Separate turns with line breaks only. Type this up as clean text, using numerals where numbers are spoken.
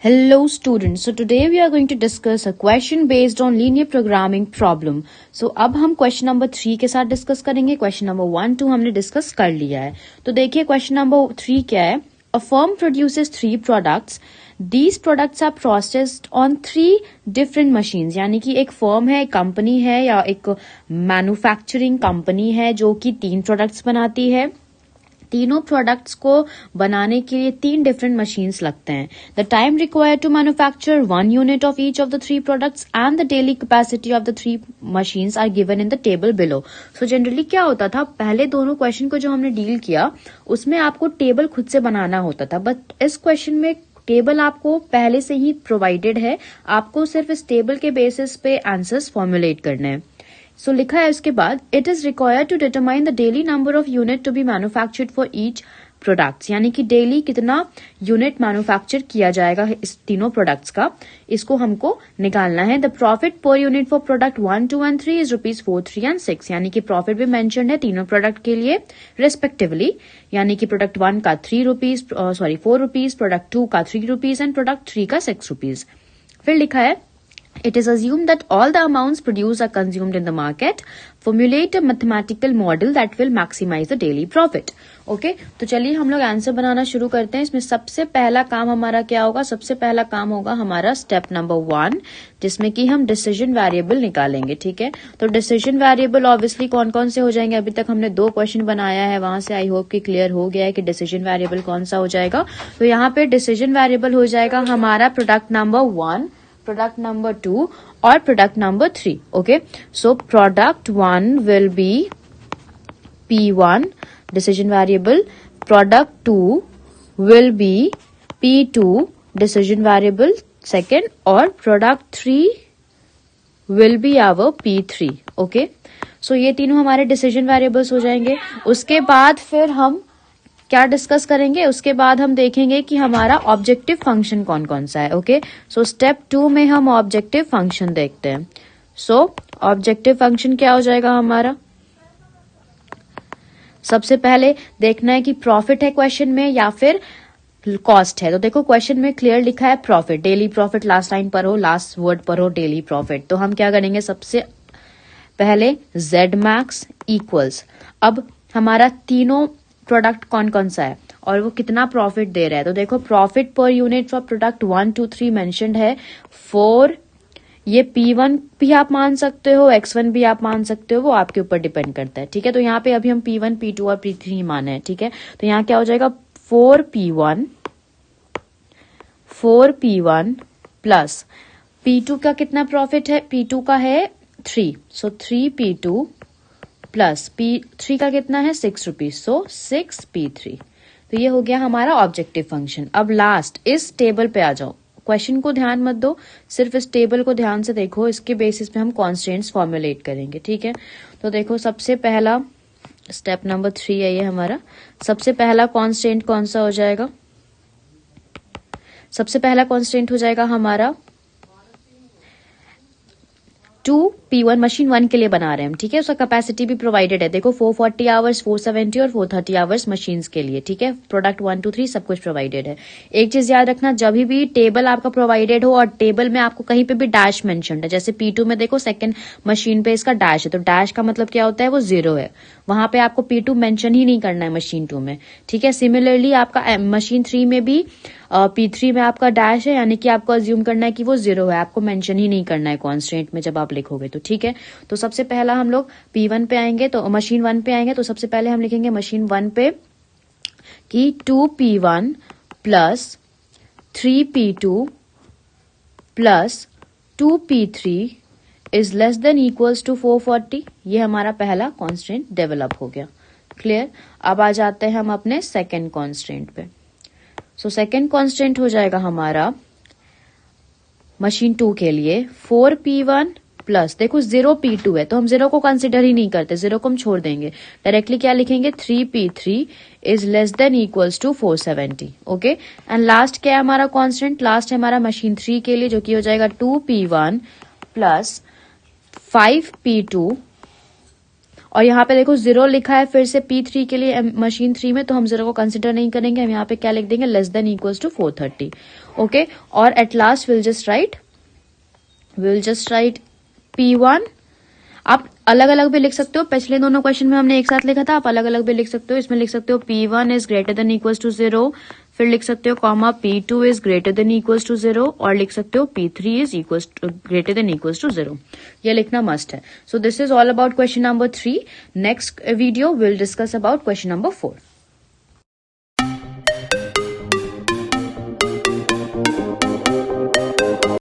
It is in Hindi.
Hello students, so today we are going to discuss a question based on linear programming problem. So अब हम क्वेश्चन नंबर 3 के साथ डिस्कस करेंगे. क्वेश्चन नंबर 1, 2 हमने डिस्कस कर लिया है. तो देखिए क्वेश्चन नंबर 3 क्या है. A firm produces 3 products. These products are processed on 3 different machines. यानी कि एक फर्म है, एक कंपनी है या एक मैन्युफैक्चरिंग कंपनी है जो कि 3 प्रोडक्ट्स बनाती है. तीनों प्रोडक्ट्स को बनाने के लिए 3 डिफरेंट मशीन्स लगते हैं. The time required to manufacture 1 unit of each of the 3 products and the daily capacity of the 3 machines are given in the table below. So generally क्या होता था, पहले दोनों क्वेश्चन को जो हमने डील किया उसमें आपको टेबल खुद से बनाना होता था, बट इस क्वेश्चन में टेबल आपको पहले से ही प्रोवाइडेड है. आपको सिर्फ इस टेबल के बेसिस पे आंसर्स फॉर्मुलेट करने हैं. सो लिखा है उसके बाद, it is required to determine the daily number of unit to be manufactured for each products. यानी कि डेली कितना यूनिट मैन्युफैक्चर किया जाएगा इस तीनों प्रोडक्ट्स का, इसको हमको निकालना है. The profit per unit for product 1, 2 and 3 is ₹4, 3 and 6. यानी कि प्रॉफिट भी मेंशन्ड है तीनों प्रोडक्ट के लिए रेस्पेक्टिवली. यानी कि प्रोडक्ट 1 का ₹4, प्रोडक्ट 2 का ₹3 एंड प्रोडक्ट 3 का ₹6. फिर लिखा है, it is assumed that all the amounts produced are consumed in the market. Formulate a mathematical model that will maximize the daily profit. Okay, तो चलिए हम लोग आंसर बनाना शुरू करते हैं. इसमें सबसे पहला काम हमारा क्या होगा, सबसे पहला काम होगा हमारा स्टेप नंबर 1, जिसमें कि हम डिसीजन वेरिएबल निकालेंगे. ठीक है, तो डिसीजन वेरिएबल ऑब्वियसली कौन कौन से हो जाएंगे. अभी तक हमने 2 क्वेश्चन बनाया है, वहां से आई होप कि क्लियर हो गया है कि डिसीजन वेरिएबल कौन सा हो जाएगा. तो यहाँ पे डिसीजन वेरिएबल हो जाएगा हमारा प्रोडक्ट नंबर 1, product number 2 और product number 3. Okay, so product 1 will be P1 decision variable, product 2 will be P2 decision variable second, और product 3 will be our P3. Okay, so ये तीनों हमारे decision variables हो जाएंगे. उसके बाद फिर हम क्या डिस्कस करेंगे, उसके बाद हम देखेंगे कि हमारा ऑब्जेक्टिव फंक्शन कौन कौन सा है. ओके, सो स्टेप 2 में हम ऑब्जेक्टिव फंक्शन देखते हैं. सो ऑब्जेक्टिव फंक्शन क्या हो जाएगा हमारा, सबसे पहले देखना है कि प्रॉफिट है क्वेश्चन में या फिर कॉस्ट है. तो देखो क्वेश्चन में क्लियर लिखा है profit, daily profit last line पर हो, लास्ट वर्ड पर हो डेली प्रॉफिट. तो हम क्या करेंगे, सबसे पहले जेड मैक्स इक्वल्स, अब हमारा तीनों प्रोडक्ट कौन कौन सा है और वो कितना प्रॉफिट दे रहा है. तो देखो profit per unit for product 1, 2, 3 mentioned है 4. ये P1 भी आप मान सकते हो, X1 भी आप मान सकते हो, वो आपके ऊपर डिपेंड करता है. ठीक है, तो यहाँ पे अभी हम P1, P2 और P3 माने हैं. ठीक है, तो यहाँ क्या हो जाएगा 4P1 प्लस P2 का कितना प्रॉफिट है, P2 का है 3, सो 3P2 प्लस P3 का कितना है ₹6, सो 6P3. तो ये हो गया हमारा ऑब्जेक्टिव फंक्शन. अब लास्ट इस टेबल पे आ जाओ, क्वेश्चन को ध्यान मत दो, सिर्फ इस टेबल को ध्यान से देखो, इसके बेसिस पे हम कॉन्स्टेंट्स फॉर्मुलेट करेंगे. ठीक है, तो देखो सबसे पहला स्टेप नंबर 3 है ये हमारा. सबसे पहला कॉन्स्टेंट कौन सा हो जाएगा, सबसे पहला कॉन्स्टेंट हो जाएगा हमारा 2P1 मशीन 1 के लिए बना रहे हैं हम. ठीक है, उसका कैपेसिटी भी प्रोवाइडेड है. देखो 440 आवर्स, 470 और 430 आवर्स मशीन्स के लिए. ठीक है, प्रोडक्ट 1, 2, 3 सब कुछ प्रोवाइडेड है. एक चीज याद रखना, जब भी टेबल आपका प्रोवाइडेड हो और टेबल में आपको कहीं पे भी डैश मेंशन्ड है, जैसे P2 में देखो सेकंड मशीन पे इसका डैश है, तो डैश का मतलब क्या होता है, वो 0 है. वहां पे आपको P2 मेंशन ही नहीं करना है मशीन 2 में. ठीक है, सिमिलरली आपका मशीन 3 में भी P3 में आपका डैश है, यानी कि आपको अज्यूम करना है कि वो 0 है, आपको मेंशन ही नहीं करना है कॉन्स्टेंट में जब आप लिखोगे. तो ठीक है, तो सबसे पहला हम लोग P1 पे आएंगे, तो मशीन 1 पे आएंगे, तो सबसे पहले हम लिखेंगे मशीन 1 पे कि 2P1 plus 3P2 plus 2P3 is less than equals to 440. ये हमारा पहला कॉन्स्टेंट डेवलप हो गया. क्लियर. अब आ जाते हैं हम अपने सेकेंड कॉन्स्टेंट पे. सो सेकेंड कॉन्स्टेंट हो जाएगा हमारा मशीन 2 के लिए 4P1 प्लस, देखो 0P2 है तो हम 0 को कंसिडर ही नहीं करते, 0 को हम छोड़ देंगे. डायरेक्टली क्या लिखेंगे, 3P3 is less than equals to 470. Okay, and last क्या है हमारा कॉन्स्टेंट, लास्ट है हमारा मशीन 3 के लिए, जो कि हो जाएगा 2P1 प्लस 5P2 और यहाँ पे देखो 0 लिखा है फिर से P3 के लिए मशीन 3 में, तो हम 0 को कंसिडर नहीं करेंगे, हम यहाँ पे क्या लिख देंगे, less than equals to 430. Okay, और at last will just write P1. आप अलग अलग भी लिख सकते हो, पिछले दोनों क्वेश्चन में हमने एक साथ लिखा था, आप अलग अलग भी लिख सकते हो. इसमें लिख सकते हो P1 is greater than equals to 0, फिर लिख सकते हो comma P2 is greater than equals to 0, और लिख सकते हो P3 is greater than equals to 0. ये लिखना मस्ट है. So this is all about question number 3. Next video will discuss about question number 4.